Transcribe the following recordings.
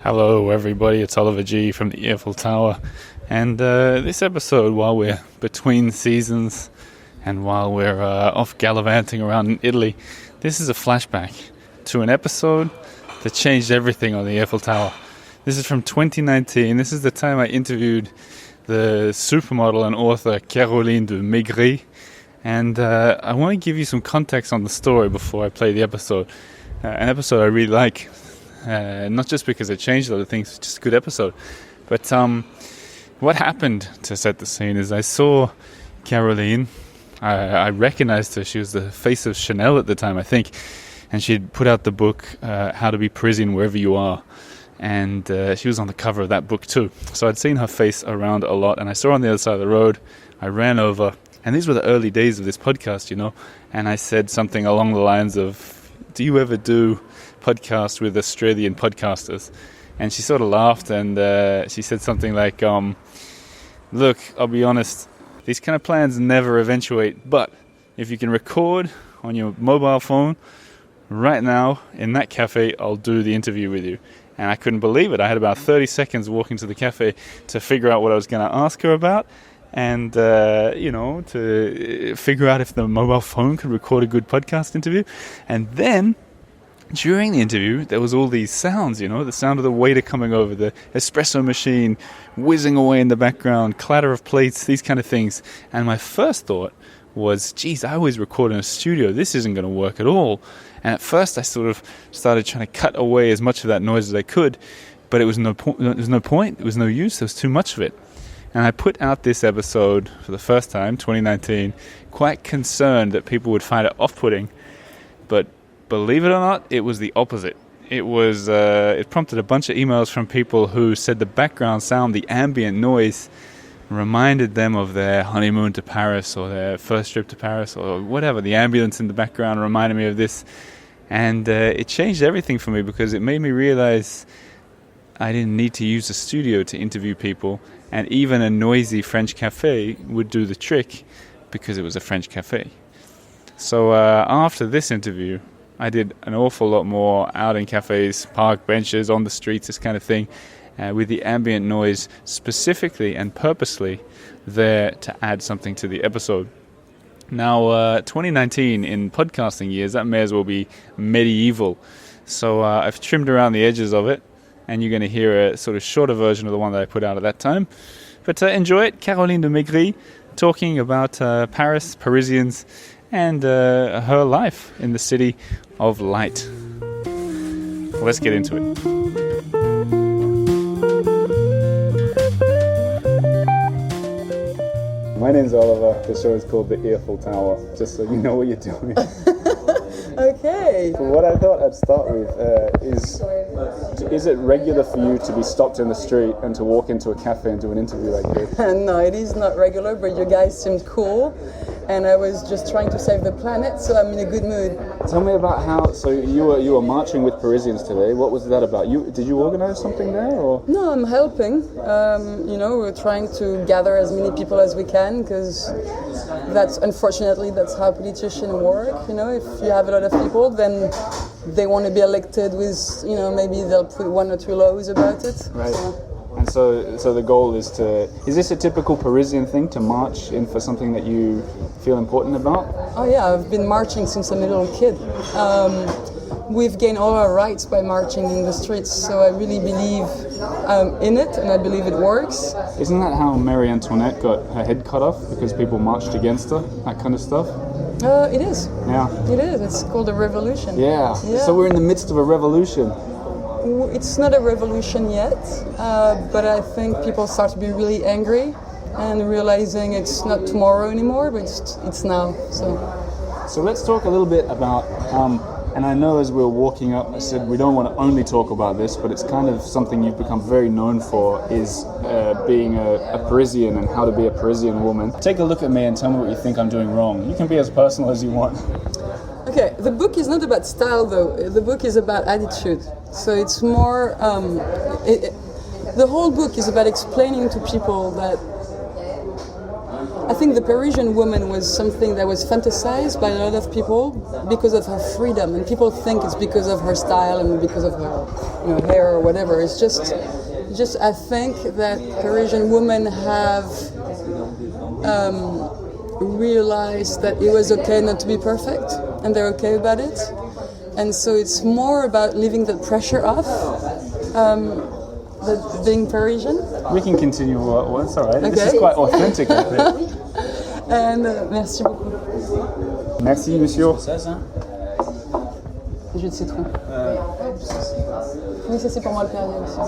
Hello everybody, it's Oliver G from the Earful Tower, and this episode, while we're between seasons and while we're off gallivanting around in Italy, this is a flashback to an episode that changed everything on the Earful Tower. This is from 2019. This is the time I interviewed the supermodel and author Caroline de Maigret, and I want to give you some context on the story before I play the episode. An episode I really like. Not just because it changed a lot of things, it's just a good episode. But what happened, to set the scene, is I saw Caroline. I recognized her. She was the face of Chanel at the time, I think. And she'd put out the book, How to Be Parisian Wherever You Are. And she was on the cover of that book too. So I'd seen her face around a lot. And I saw her on the other side of the road. I ran over. And these were the early days of this podcast, you know. And I said something along the lines of, do you ever do podcast with Australian podcasters? And she sort of laughed, and she said something like, look, I'll be honest, these kind of plans never eventuate, but if you can record on your mobile phone right now in that cafe, I'll do the interview with you. And I couldn't believe it. I had about 30 seconds walking to the cafe to figure out what I was going to ask her about, and to figure out if the mobile phone could record a good podcast interview. And then during the interview, there was all these sounds, you know, the sound of the waiter coming over, the espresso machine whizzing away in the background, clatter of plates, these kind of things. And my first thought was, geez, I always record in a studio. This isn't going to work at all. And at first, I sort of started trying to cut away as much of that noise as I could, but it was no point. There was no use. There was too much of it. And I put out this episode for the first time, 2019, quite concerned that people would find it off-putting. But believe it or not, it was the opposite. It prompted a bunch of emails from people who said the background sound, the ambient noise, reminded them of their honeymoon to Paris or their first trip to Paris or whatever. The ambulance in the background reminded me of this. And it changed everything for me because it made me realize I didn't need to use a studio to interview people. And even a noisy French cafe would do the trick because it was a French cafe. So after this interview, I did an awful lot more out in cafes, park benches, on the streets, this kind of thing, with the ambient noise specifically and purposely there to add something to the episode. Now, 2019 in podcasting years, that may as well be medieval. So I've trimmed around the edges of it, and you're going to hear a sort of shorter version of the one that I put out at that time. But enjoy it. Caroline de Maigret talking about Paris, Parisians, and her life in the city of light. Let's get into it. My name's Oliver. The show is called The Earful Tower, just so you know what you're doing. Okay. So what I thought I'd start with is it regular for you to be stopped in the street and to walk into a cafe and do an interview like this? No, it is not regular, but you guys seemed cool, and I was just trying to save the planet, so I'm in a good mood. Tell me about how. So you were marching with Parisians today. What was that about? Did you organize something there, or? No, I'm helping. We're trying to gather as many people as we can, because unfortunately that's how politicians work. You know, if you have a lot of people, then they want to be elected with, maybe they'll put one or two laws about it. Right. And so the goal is this a typical Parisian thing, to march in for something that you feel important about? Oh yeah, I've been marching since I'm a little kid. We've gained all our rights by marching in the streets, so I really believe in it, and I believe it works. Isn't that how Marie Antoinette got her head cut off, because people marched against her, that kind of stuff? It is. Yeah. It is. It's called a revolution. Yeah. So we're in the midst of a revolution. It's not a revolution yet, but I think people start to be really angry and realizing it's not tomorrow anymore, but it's now. So let's talk a little bit about, and I know as we were walking up, I said we don't want to only talk about this, but it's kind of something you've become very known for, is being a Parisian and how to be a Parisian woman. Take a look at me and tell me what you think I'm doing wrong. You can be as personal as you want. Okay, the book is not about style though, the book is about attitude. So it's more, the whole book is about explaining to people that I think the Parisian woman was something that was fantasized by a lot of people because of her freedom, and people think it's because of her style and because of her, hair or whatever. It's just I think that Parisian women have realized that it was okay not to be perfect, and they're okay about it. And so it's more about leaving the pressure off. Being Parisian. We can continue. It's all right. Okay. This is quite authentic, I think. And merci beaucoup. Merci, monsieur. Jus de citron. Oui, ça c'est pour moi le Perrier aussi.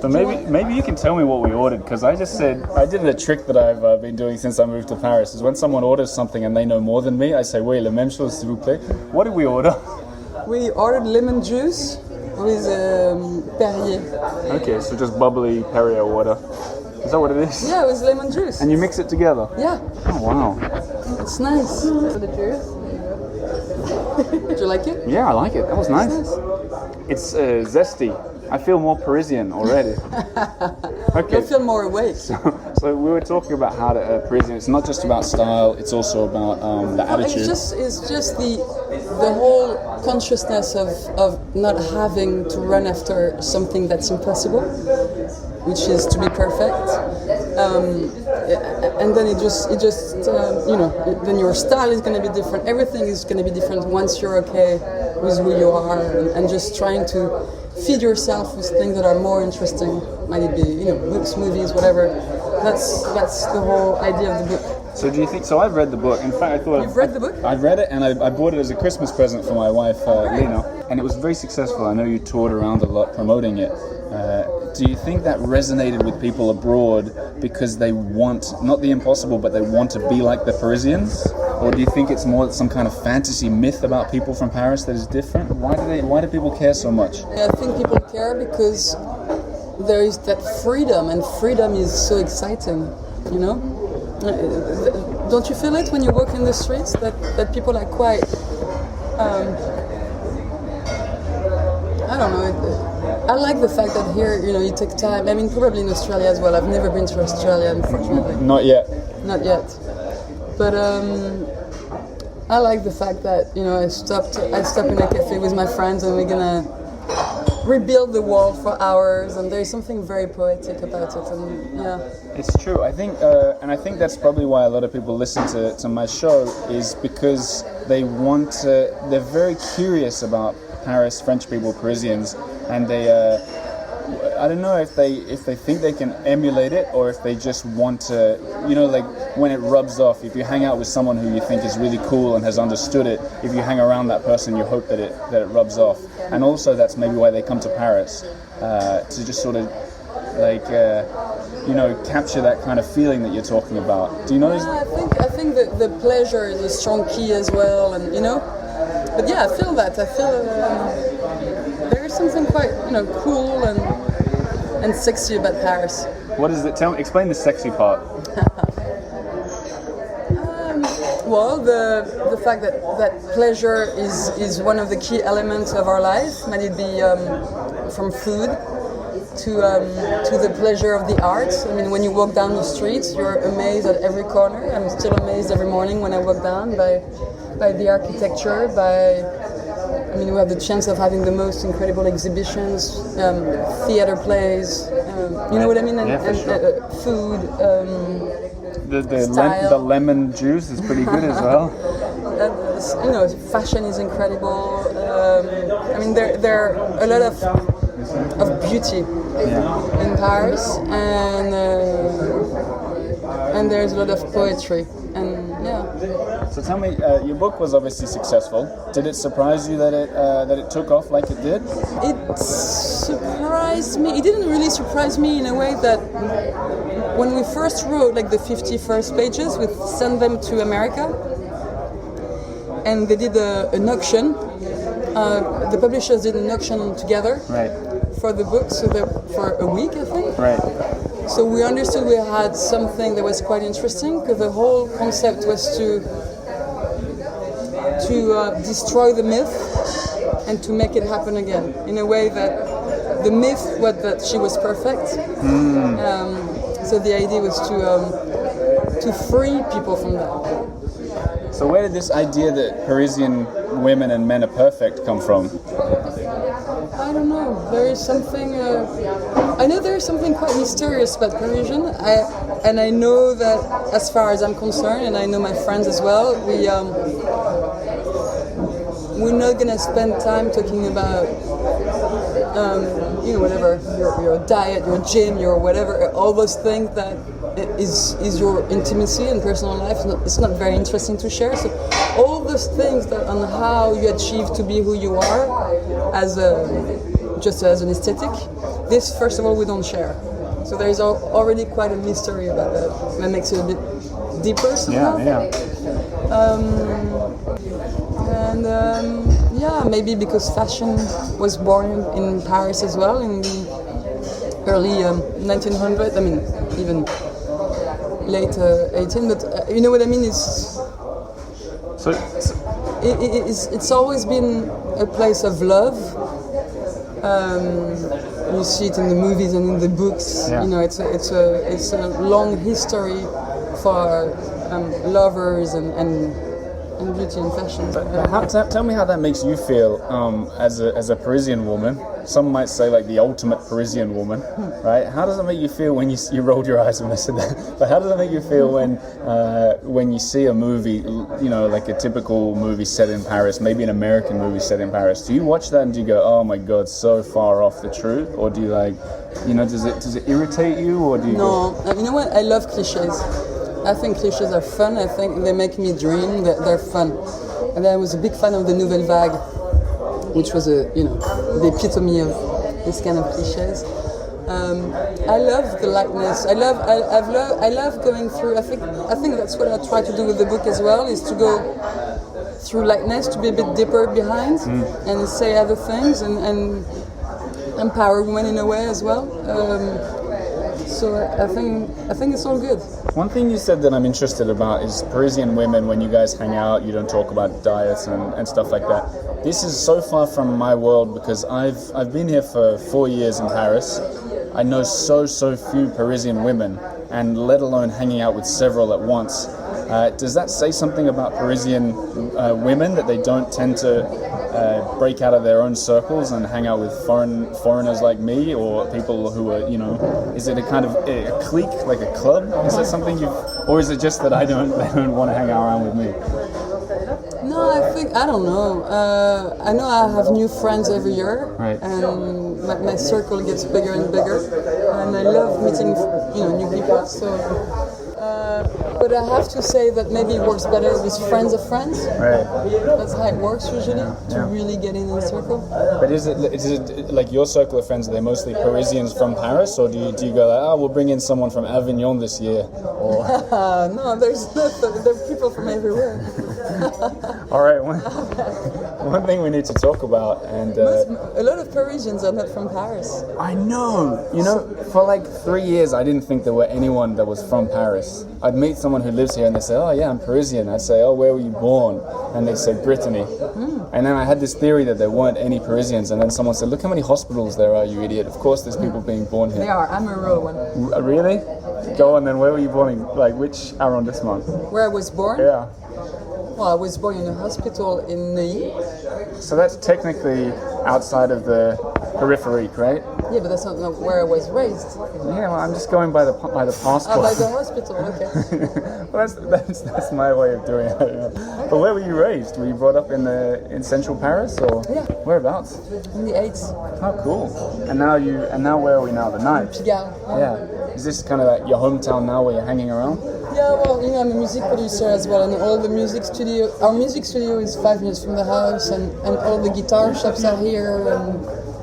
So maybe you can tell me what we ordered, because I just said I did a trick that I've been doing since I moved to Paris. Is when someone orders something and they know more than me, I say, "Oui, la même chose, s'il vous plaît." What did we order? We ordered lemon juice with Perrier. Okay, so just bubbly Perrier water. Is that what it is? Yeah, with lemon juice. And you mix it together? Yeah. Oh, wow. It's nice. For the juice. Do you like it? Yeah, I like it. That was nice. It's It's zesty. I feel more Parisian already. Okay. You feel more awake. So we were talking about how to Parisian. It's not just about style. It's also about the attitude. It's just the whole consciousness of not having to run after something that's impossible, which is to be perfect. And then then your style is going to be different. Everything is going to be different once you're okay with who you are, and just trying to feed yourself with things that are more interesting. Might it be, books, movies, whatever. That's the whole idea of the book. So do you think? So I've read the book. In fact, I thought You've read the book? I've read it, and I bought it as a Christmas present for my wife, Lena, and it was very successful. I know you toured around a lot promoting it. Do you think that resonated with people abroad because they want not the impossible, but they want to be like the Parisians? Or do you think it's more some kind of fantasy myth about people from Paris that is different? Why do people care so much? I think people care because there is that freedom, and freedom is so exciting, Don't you feel it when you walk in the streets that people are quite, I don't know, I like the fact that here, you take time. I mean, probably in Australia as well. I've never been to Australia, unfortunately. Not yet. Not yet. But I like the fact that, I stopped in a cafe with my friends, and we're gonna rebuild the wall for hours, and there's something very poetic about it, and yeah. It's true. I think, and I think that's probably why a lot of people listen to my show, is because they're very curious about Paris, French people, Parisians, and they, I don't know if they think they can emulate it, or if they just want to, like when it rubs off. If you hang out with someone who you think is really cool and has understood it, if you hang around that person, you hope that it rubs off. And also that's maybe why they come to Paris, to just sort of like capture that kind of feeling that you're talking about. Do you know? Yeah, I think that the pleasure is a strong key as well, and But yeah, I feel that. I feel there is something quite cool and sexy about Paris. What is it? Explain the sexy part. Well, the fact that pleasure is one of the key elements of our life. Might it be from food to the pleasure of the arts. I mean, when you walk down the streets, you're amazed at every corner. I'm still amazed every morning when I walk down by the architecture, we have the chance of having the most incredible exhibitions, theater plays, you know what I mean, and sure. Food, the lemon juice is pretty good as well. Fashion is incredible. There are a lot of beauty in Paris, and there's a lot of poetry, and yeah. So tell me, your book was obviously successful. Did it surprise you that it took off like it did? It surprised me. It didn't really surprise me in a way that when we first wrote like the 50 first pages, we sent them to America, and they did an auction. The publishers did an auction together for the book, so for a week, I think. Right. So we understood we had something that was quite interesting, because the whole concept was to destroy the myth and to make it happen again in a way that the myth was that she was perfect. So the idea was to free people from that. So where did this idea that Parisian women and men are perfect come from? I don't know. There is something. I know there is something quite mysterious about Parisian. I know that, as far as I'm concerned, and I know my friends as well, we're not gonna spend time talking about, whatever your diet, your gym, your whatever, all those things that is your intimacy and personal life. It's not very interesting to share. So all those things that on how you achieve to be who you are just as an aesthetic. This, first of all, we don't share. So there is already quite a mystery about that. That makes it a bit deeper somehow. Maybe because fashion was born in Paris as well in the early 1900s. I mean, even late 18. But you know what I mean? It's always been a place of love. You see it in the movies and in the books. Yeah. You know, it's a long history for lovers and beauty and fashion. Tell me how that makes you feel as a Parisian woman. Some might say like the ultimate Parisian woman, right? How does it make you feel when you rolled your eyes when I said that? But how does it make you feel when you see a movie, like a typical movie set in Paris, maybe an American movie set in Paris? Do you watch that and do you go, oh my God, so far off the truth? Or do you does it irritate you? Or do you? No, you know what? I love cliches. I think cliches are fun. I think they make me dream. They're fun. And I was a big fan of the Nouvelle Vague, which was the epitome of this kind of cliches. I love the lightness. I love going through. I think that's what I try to do with the book as well, is to go through lightness, to be a bit deeper behind, and say other things and empower women in a way as well. So I think it's all good. One thing you said that I'm interested about is Parisian women, when you guys hang out, you don't talk about diets and stuff like that. This is so far from my world because I've been here for 4 years in Paris. I know so few Parisian women, and let alone hanging out with several at once. Does that say something about Parisian women, that they don't tend to break out of their own circles and hang out with foreigners like me, or people who are, is it a kind of a clique, like a club? Is that something or is it just that they don't want to hang around with me? No, I don't know. I know I have new friends every year, right. And my circle gets bigger and bigger, and I love meeting, new people. So. But I have to say that maybe it works better with friends of friends. Right. That's how it works usually, to really get in the circle. But is it like your circle of friends, are they mostly Parisians from Paris, or do you go like, we'll bring in someone from Avignon this year? Or no, there's people from everywhere. All right, one thing we need to talk about, and a lot of Parisians are not from Paris. I know. For like 3 years, I didn't think there were anyone that was from Paris. I'd meet someone who lives here, and they say, "Oh yeah, I'm Parisian." I'd say, "Oh, where were you born?" And they say, "Brittany." And then I had this theory that there weren't any Parisians, and then someone said, "Look how many hospitals there are, you idiot! Of course, there's people being born here." They are. I'm a real one. Really? Go on then. Where were you born? Like which arrondissement? Where I was born? Yeah. Well, I was born in a hospital in Neuilly. So that's technically outside of the periphery, right? Yeah, but that's not where I was raised. Yeah, well, I'm just going by the passport. Oh, by the hospital, okay. Well, that's my way of doing it. Yeah. But where were you raised? Were you brought up in central Paris, or yeah, whereabouts? In the 8th. Oh, cool. And now where are we now? The 9th. Pigalle. Yeah. Is this kind of like your hometown now, where you're hanging around? Yeah, well, I'm a music producer as well, and our music studio is 5 minutes from the house, and all the guitar shops are here,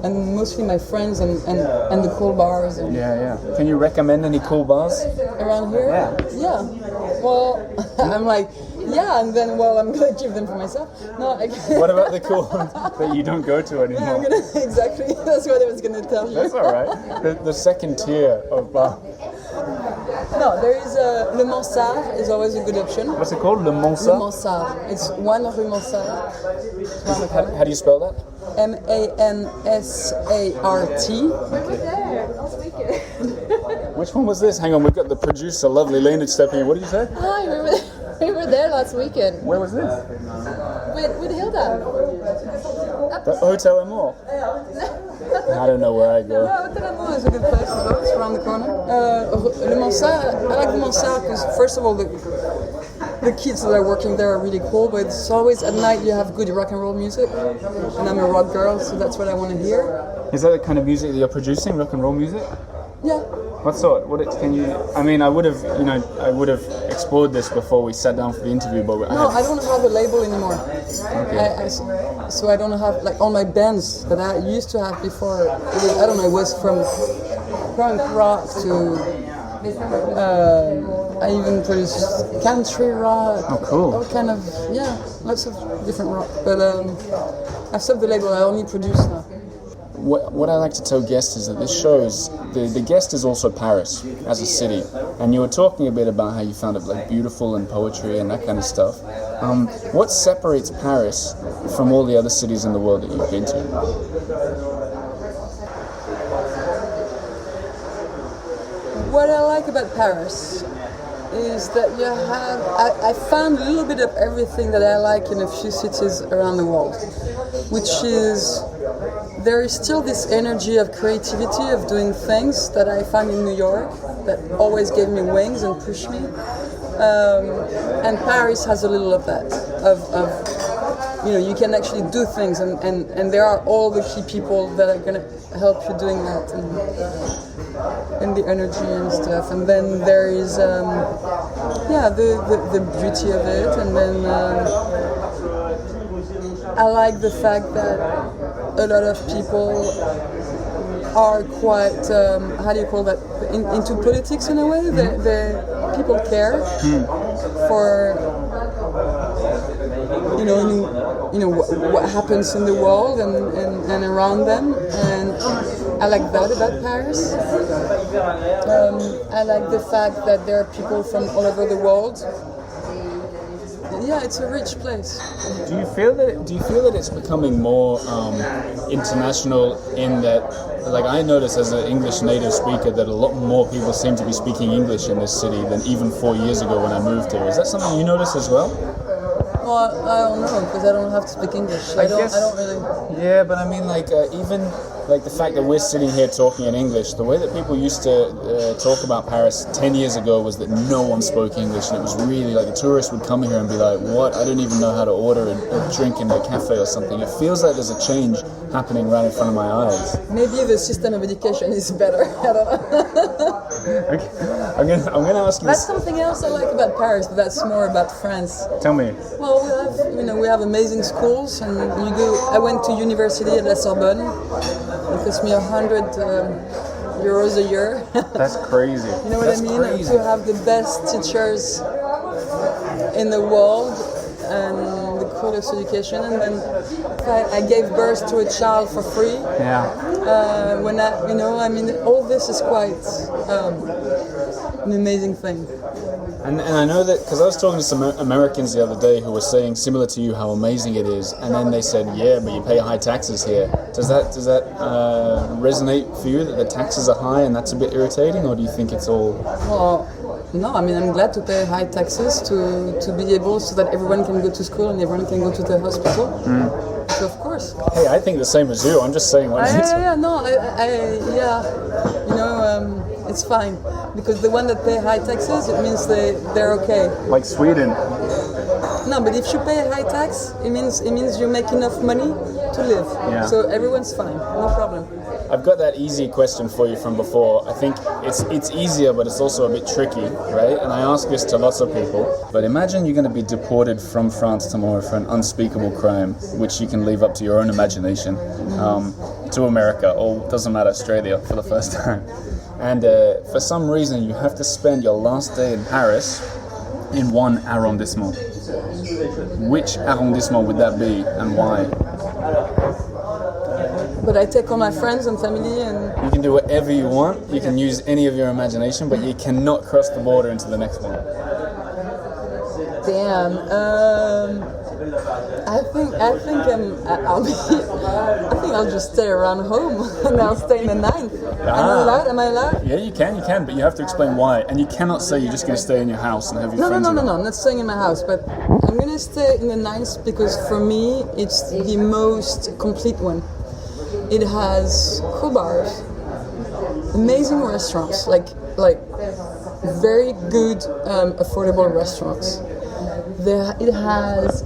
and mostly my friends and the cool bars. Yeah. Can you recommend any cool bars? Around here? Yeah. Well, I'm like, yeah, and then, I'm going to keep them for myself. No, I can't. What about the cool ones that you don't go to anymore? Yeah, exactly. That's what I was going to tell you. That's all right. The second tier of bar. No, there is Le Mansard is always a good option. What's it called? Le Mansard? Le Mansard. It's 1 Rue Mansard. How do you spell that? Mansart. Which one was this? Hang on, we've got the producer, lovely Lena, stepping in. What did you say? Hi, we were there last weekend. Where was this? With Hilda. The Hotel Amor. I don't know where I go. Yeah, Hotel Amour is a good place as well. It's around the corner. Le Mansart, I like the Mansart because first of all, the kids that are working there are really cool, but it's always at night you have good rock and roll music, and I'm a rock girl, so that's what I want to hear. Is that the kind of music that you're producing, rock and roll music? Yeah. What sort? Can you? I mean, I would have explored this before we sat down for the interview, but I don't have a label anymore. Okay. So I don't have like all my bands that I used to have before. It was from punk rock to. I even produced country rock. Oh, cool. All kind of lots of different rock. But I stopped the label. I only produce now. What I like to tell guests is that this shows the guest is also Paris as a city, and you were talking a bit about how you found it like beautiful and poetry and that kind of stuff. What separates Paris from all the other cities in the world that you've been to? What I like about Paris is that you have. I found a little bit of everything that I like in a few cities around the world, which is. There is still this energy of creativity, of doing things that I find in New York that always gave me wings and pushed me. And Paris has a little of that, you can actually do things and there are all the key people that are going to help you doing that and the energy and stuff. And then there is, the beauty of it. And then I like the fact that a lot of people are quite, how do you call that, into politics in a way. People care for, what happens in the world and around them, and I like that about Paris. I like the fact that there are people from all over the world. Yeah, it's a rich place. Do you feel that it's becoming more international in that, like I notice as an English native speaker that a lot more people seem to be speaking English in this city than even 4 years ago when I moved here. Is that something you notice as well? Well, I don't know because I don't have to speak English. I don't really. Yeah, but I mean, even the fact that we're sitting here talking in English, the way that people used to talk about Paris 10 years ago was that no one spoke English, and it was really like the tourists would come here and be like, "What? I don't even know how to order a drink in a cafe or something." It feels like there's a change happening right in front of my eyes. Maybe the system of education is better. I don't know. Okay. I'm gonna ask you. That's something else I like about Paris, but that's more about France. Tell me. Well, we have amazing schools, and I went to university at La Sorbonne. It cost me 100 euros a year. That's crazy. You know what I mean? Crazy. To have the best teachers in the world and the coolest education, and then I gave birth to a child for free. Yeah. All this is quite an amazing thing. And I know that because I was talking to some Americans the other day who were saying similar to you how amazing it is, and then they said, "Yeah, but you pay high taxes here." Does that resonate for you that the taxes are high and that's a bit irritating, or do you think it's all? Well, no. I mean, I'm glad to pay high taxes to be able so that everyone can go to school and everyone can go to the hospital. So of course. Hey, I think the same as you. I'm just saying what I think. It's fine because the one that pay high taxes, it means they're okay. Like Sweden. No, but if you pay a high tax, it means you make enough money to live. Yeah. So everyone's fine, no problem. I've got that easy question for you from before. I think it's easier, but it's also a bit tricky, right? And I ask this to lots of people. But imagine you're going to be deported from France tomorrow for an unspeakable crime, which you can leave up to your own imagination, to America, or doesn't matter, Australia for the first time. And for some reason, you have to spend your last day in Paris in one arrondissement. Which arrondissement would that be, and why? But I take all my friends and family and... You can do whatever you want, you can use any of your imagination, but you cannot cross the border into the next one. Damn. I'll just stay around home and I'll stay in the 9th. Am I allowed? Yeah, you can, but you have to explain why. And you cannot say you're just going to stay in your house and have your friends. No, I'm not staying in my house, but I'm going to stay in the 9th because for me it's the most complete one. It has cool bars, amazing restaurants, like very good, affordable restaurants. It has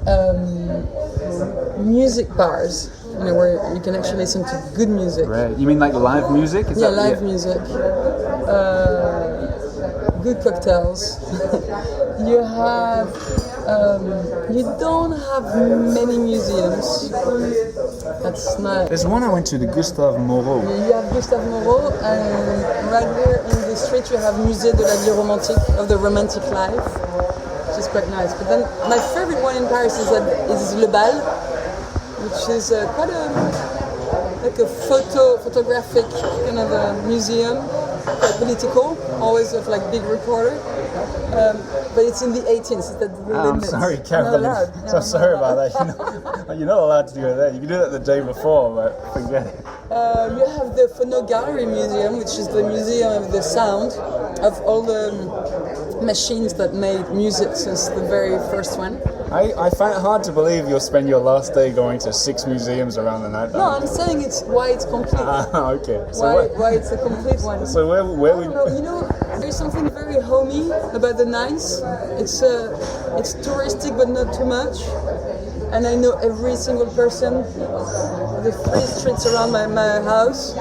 music bars, where you can actually listen to good music. Right. You mean like live music? Live music. Good cocktails. You don't have many museums. That's not. There's one I went to, the Gustave Moreau. You have Gustave Moreau, and right here in the street you have Musée de la Vie Romantique, of the romantic life, which is quite nice. But then my favorite one in Paris is Le Bal, which is quite a photographic kind of a museum, quite political, always with like big reporter. But it's in the 18th. I'm sorry, Caroline. So sorry about that. You're not allowed to do it there. You can do that the day before, but forget it. You have the Phono Gallery Museum, which is the museum of the sound of all the machines that made music since the very first one. I find it hard to believe you'll spend your last day going to 6 museums around the night. No, I'm saying it's why it's complete. Okay. So why it's a complete one. So where we? There's something very homey about the 9th. It's touristic, but not too much. And I know every single person. The 3 streets around my house.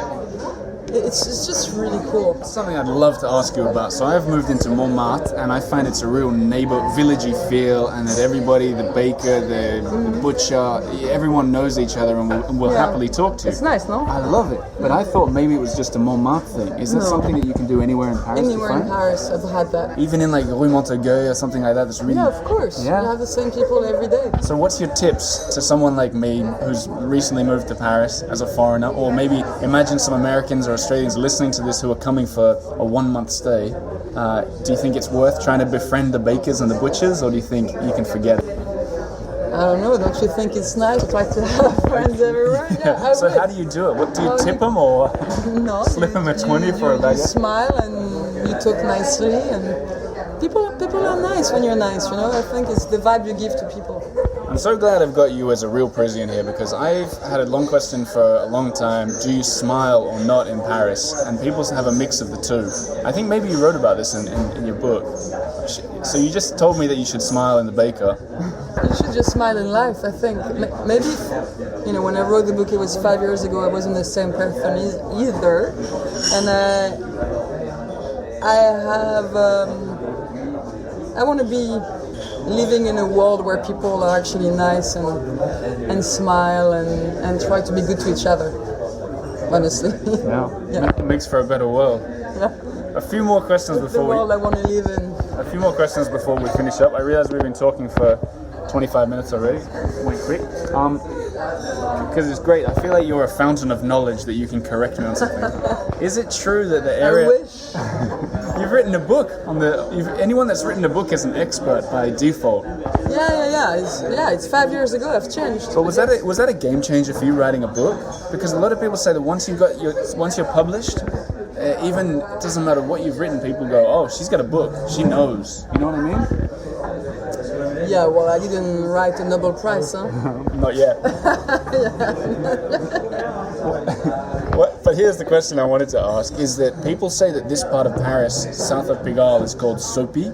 It's just really cool. Something I'd love to ask you about. So I've moved into Montmartre, and I find it's a real villagey feel, and that everybody, the baker, the butcher, everyone knows each other and will happily talk to. It's nice, no? I love it. But I thought maybe it was just a Montmartre thing. Is that something that you can do anywhere in Paris? Anywhere in Paris, I've had that. Even in like Rue Montagueil or something like that? That's really... Yeah, of course. Yeah. You have the same people every day. So what's your tips to someone like me who's recently moved to Paris as a foreigner, or maybe imagine some Americans or Australians listening to this who are coming for a 1-month stay? Do you think it's worth trying to befriend the bakers and the butchers, or do you think you can forget it? I don't know, don't you think it's nice to try to have friends everywhere? Yeah, so how do you do it? What do you tip them, or no, slip them a 20 for a baguette? You smile and you talk nicely, and people are nice when you're nice, I think it's the vibe you give to people. I'm so glad I've got you as a real Parisian here, because I've had a long question for a long time. Do you smile or not in Paris? And people have a mix of the two. I think maybe you wrote about this in your book. So you just told me that you should smile in the baker. You should just smile in life, I think. Maybe, when I wrote the book, it was 5 years ago, I wasn't the same person either. And I want to be living in a world where people are actually nice and smile and try to be good to each other, honestly. Yeah. It makes for a better world. Yeah. A few more questions before the world I want to live in. A few more questions before we finish up. I realize we've been talking for 25 minutes already. Went quick. Because it's great. I feel like you're a fountain of knowledge that you can correct me on something. Is it true that the area... I wish. You've written a book on anyone that's written a book is an expert by default. Yeah. It's 5 years ago. I've changed. So was that a game changer for you, writing a book? Because a lot of people say that once you're published, even it doesn't matter what you've written, people go, "Oh, she's got a book. She knows." You know what I mean? Yeah. Well, I didn't write a Nobel Prize, huh? Not yet. But here's the question I wanted to ask, is that people say that this part of Paris, south of Pigalle, is called soapy.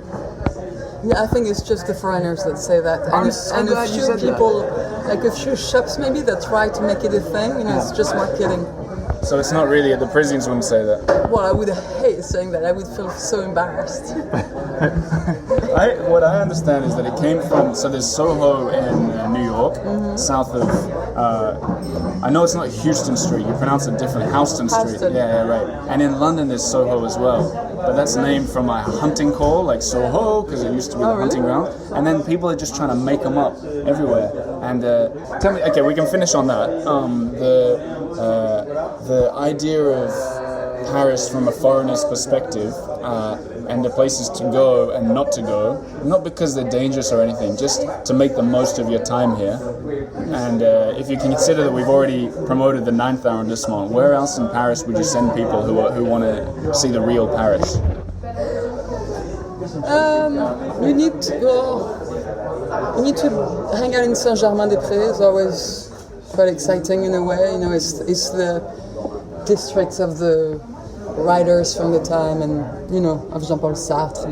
Yeah, I think it's just the foreigners that say that. I'm so glad you said people, like a few shops maybe, that try to make it a thing, it's just marketing. So it's not really, the Parisians wouldn't say that. Well, I would hate saying that. I would feel so embarrassed. What I understand is that it came from, so there's Soho in New York, south of, I know it's not Houston Street, you pronounce it different, Houston Street. Yeah, right. And in London there's Soho as well. But that's named from a hunting call, like Soho, because it used to be the hunting ground. And then people are just trying to make them up everywhere. And tell me, okay, we can finish on that. The idea of Paris from a foreigner's perspective, and the places to go and not to go, not because they're dangerous or anything, just to make the most of your time here. And if you can consider that we've already promoted the 9th arrondissement, where else in Paris would you send people who want to see the real Paris? You need to hang out in Saint-Germain-des-Prés. It's always quite exciting in a way. You know, it's the districts of the writers from the time, and you know, of Jean-Paul Sartre.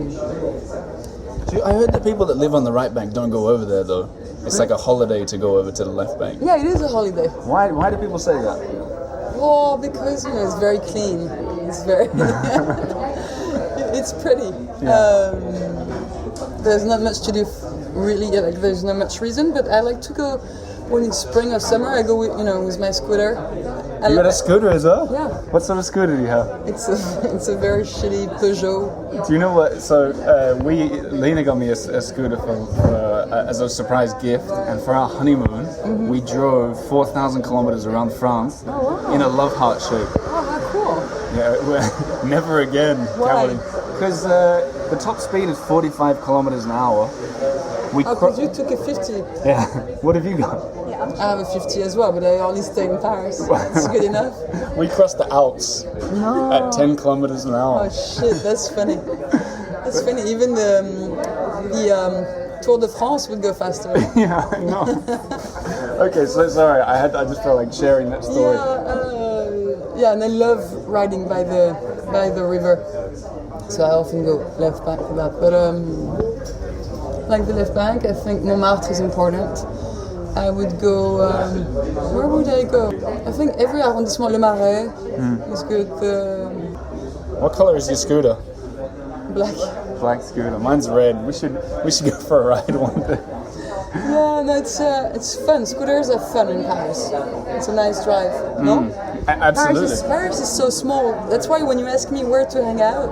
I heard that people that live on the right bank don't go over there though. It's like a holiday to go over to the left bank. Yeah, it is a holiday. Why do people say that? Well, because you know it's very clean. It's very. It's pretty. Yeah. There's not much to do, really. Like there's not much reason, but I like to go when it's spring or summer. I go with my scooter. You got a scooter as well? Yeah. What sort of scooter do you have? It's a very shitty Peugeot. Do you know what? So Lena got me a scooter as a surprise gift, and for our honeymoon, we drove 4,000 kilometers around France in a love heart shape. Oh, how cool! Yeah, never again, Why? Caroline. Because the top speed is 45 kilometers an hour. Because you took a 50. Yeah. What have you got? I have a 50 as well, but I only stay in Paris. It's good enough. We crossed the Alps at 10 kilometers an hour. Oh shit, that's funny. That's funny. Even the Tour de France would go faster. Yeah, I know. Okay, so sorry, I just felt like sharing that story. Yeah, and I love riding by the river, so I often go left bank for that. But like the left bank, I think Montmartre is important. I would go. Where would I go? I think every arrondissement, Le Marais is good. What color is your scooter? Black. Black scooter. Mine's red. We should go for a ride one day. Yeah, no, it's fun. Scooters are fun in Paris. It's a nice drive. No? Absolutely. Paris is so small. That's why when you ask me where to hang out,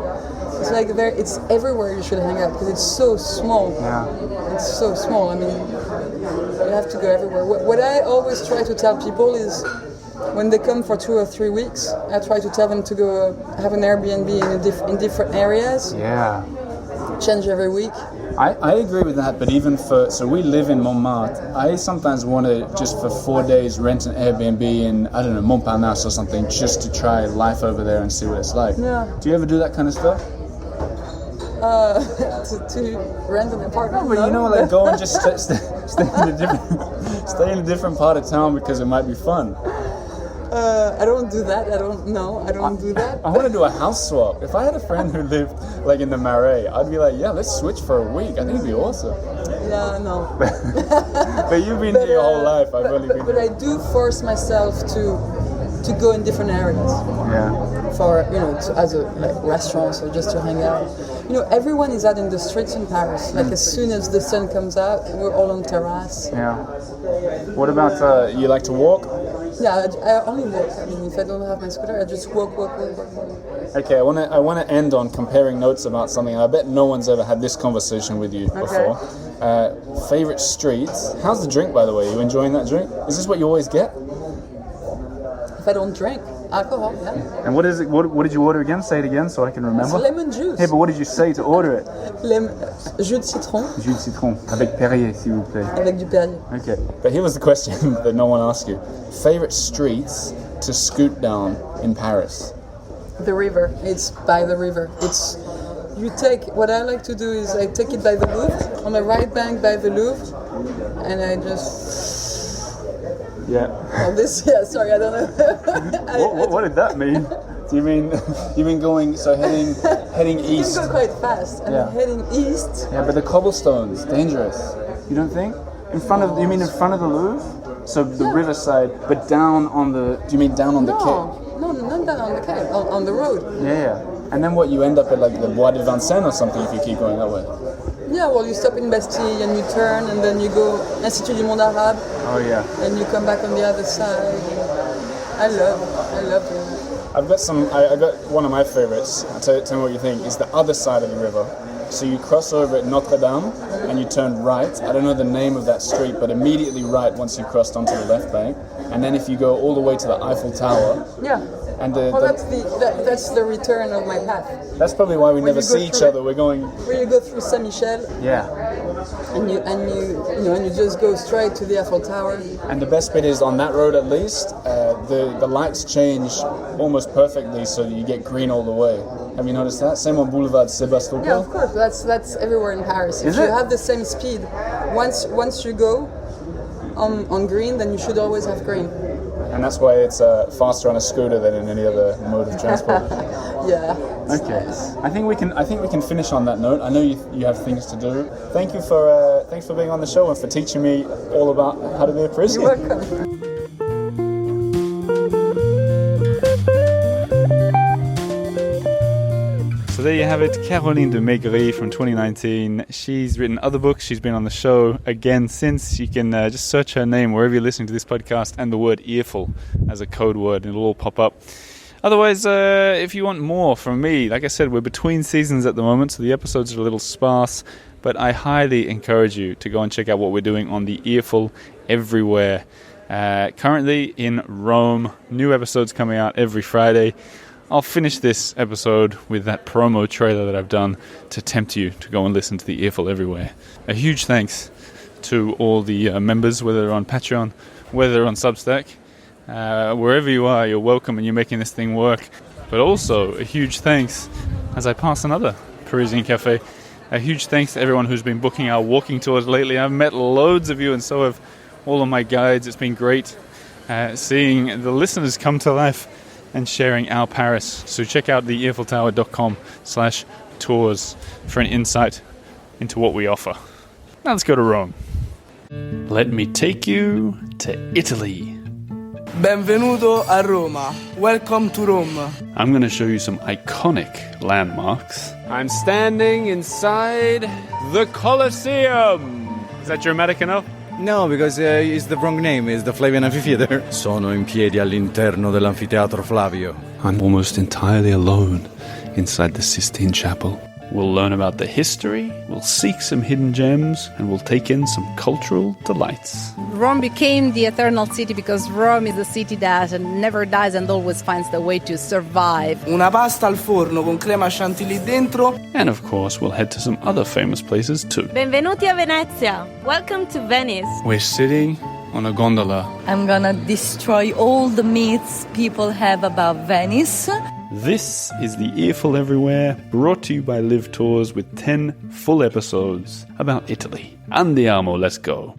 it's like it's everywhere you should hang out because it's so small. Yeah. It's so small. I mean, you have to go everywhere. What I always try to tell people is when they come for 2 or 3 weeks, I try to tell them to go have an Airbnb in different areas. Yeah. Change every week. I agree with that, but even so we live in Montmartre. I sometimes want to just for 4 days rent an Airbnb in, I don't know, Montparnasse or something, just to try life over there and see what it's like. Yeah. Do you ever do that kind of stuff? To rent an apartment. But you know, like go and just stay in a different part of town because it might be fun. I don't do that. I don't do that. I want to do a house swap. If I had a friend who lived like in the Marais, I'd be like, yeah, let's switch for a week. I think it'd be awesome. Yeah, no. But you've been here your whole life. I've only been But here. I do force myself to go in different areas. Yeah. For as a restaurants or just to hang out. Everyone is out in the streets in Paris. Like as soon as the sun comes out, we're all on terrace. Yeah. What about you like to walk? Yeah, I only walk. I mean, if I don't have my scooter, I just walk. Okay, I want to end on comparing notes about something. I bet no one's ever had this conversation with you before. Favorite streets. How's the drink, by the way? You enjoying that drink? Is this what you always get? If I don't drink alcohol, yeah. And what is it? What did you order again? Say it again so I can remember. It's lemon juice. Hey, but what did you say to order it? Jus de citron. Jus de citron avec Perrier, s'il vous plaît. Avec du Perrier. Okay, but here was the question that no one asked you. Favorite streets to scoot down in Paris? The river. It's by the river. What I like to do is I take it by the Louvre, on the right bank by the Louvre, and I just... Yeah. Sorry, I don't know. What did that mean? Do you mean going heading east? You can go quite fast. And heading east. Yeah, but the cobblestones dangerous. You don't think? In front of in front of the Louvre? So the riverside, but down on the. Do you mean down on the quay? No, not down on the quay. On the road. Yeah. And then what? You end up at like the Bois de Vincennes or something if you keep going that way. Yeah, well, you stop in Bastille and you turn, and then you go Institut du Monde Arabe. Oh yeah. And you come back on the other side. I love it. I got one of my favorites. Tell me what you think. Is the other side of the river. So you cross over at Notre Dame and you turn right. I don't know the name of that street, but immediately right once you crossed onto the left bank. And then if you go all the way to the Eiffel Tower. Yeah. And that's the return of my path. That's probably why we never see each other. We're going. Where you go through Saint Michel. Yeah. And you just go straight to the Eiffel Tower. And the best bit is on that road, at least, the lights change almost perfectly, so you get green all the way. Have you noticed that? Same on Boulevard Sébastopol. Yeah, of course. That's everywhere in Paris. Is if it? you have the same speed, once you go on green, then you should always have green. And that's why it's faster on a scooter than in any other mode of transport. Yeah. Okay. I think we can finish on that note. I know you have things to do. Thanks for being on the show and for teaching me all about how to be a Parisian. You're welcome. So there you have it, Caroline de Maigret from 2019. She's written other books. She's been on the show again since. You can just search her name wherever you're listening to this podcast and the word earful as a code word, and it'll all pop up. Otherwise, if you want more from me, like I said, we're between seasons at the moment, so the episodes are a little sparse, but I highly encourage you to go and check out what we're doing on the Earful everywhere. Currently in Rome, new episodes coming out every Friday. I'll finish this episode with that promo trailer that I've done to tempt you to go and listen to the Earful everywhere. A huge thanks to all the members, whether they're on Patreon, whether they're on Substack. Wherever you are, you're welcome and you're making this thing work. But also a huge thanks, as I pass another Parisian cafe, a huge thanks to everyone who's been booking our walking tours lately. I've met loads of you and so have all of my guides. It's been great seeing the listeners come to life and sharing our Paris. So check out the earfultower.com/tours for an insight into what we offer. Now let's go to Rome. Let me take you to Italy. Benvenuto a Roma. Welcome to Rome. I'm going to show you some iconic landmarks. I'm standing inside the Colosseum. Is that dramatic enough? No, because it's the wrong name. It's the Flavian Amphitheater. Sono in piedi all'interno dell'Anfiteatro Flavio. I'm almost entirely alone inside the Sistine Chapel. We'll learn about the history, we'll seek some hidden gems, and we'll take in some cultural delights. Rome became the eternal city because Rome is a city that never dies and always finds the way to survive. Una pasta al forno con crema chantilly dentro. And of course, we'll head to some other famous places too. Benvenuti a Venezia. Welcome to Venice. We're sitting on a gondola. I'm gonna destroy all the myths people have about Venice. This is the Earful Everywhere, brought to you by Live Tours with 10 full episodes about Italy. Andiamo, let's go.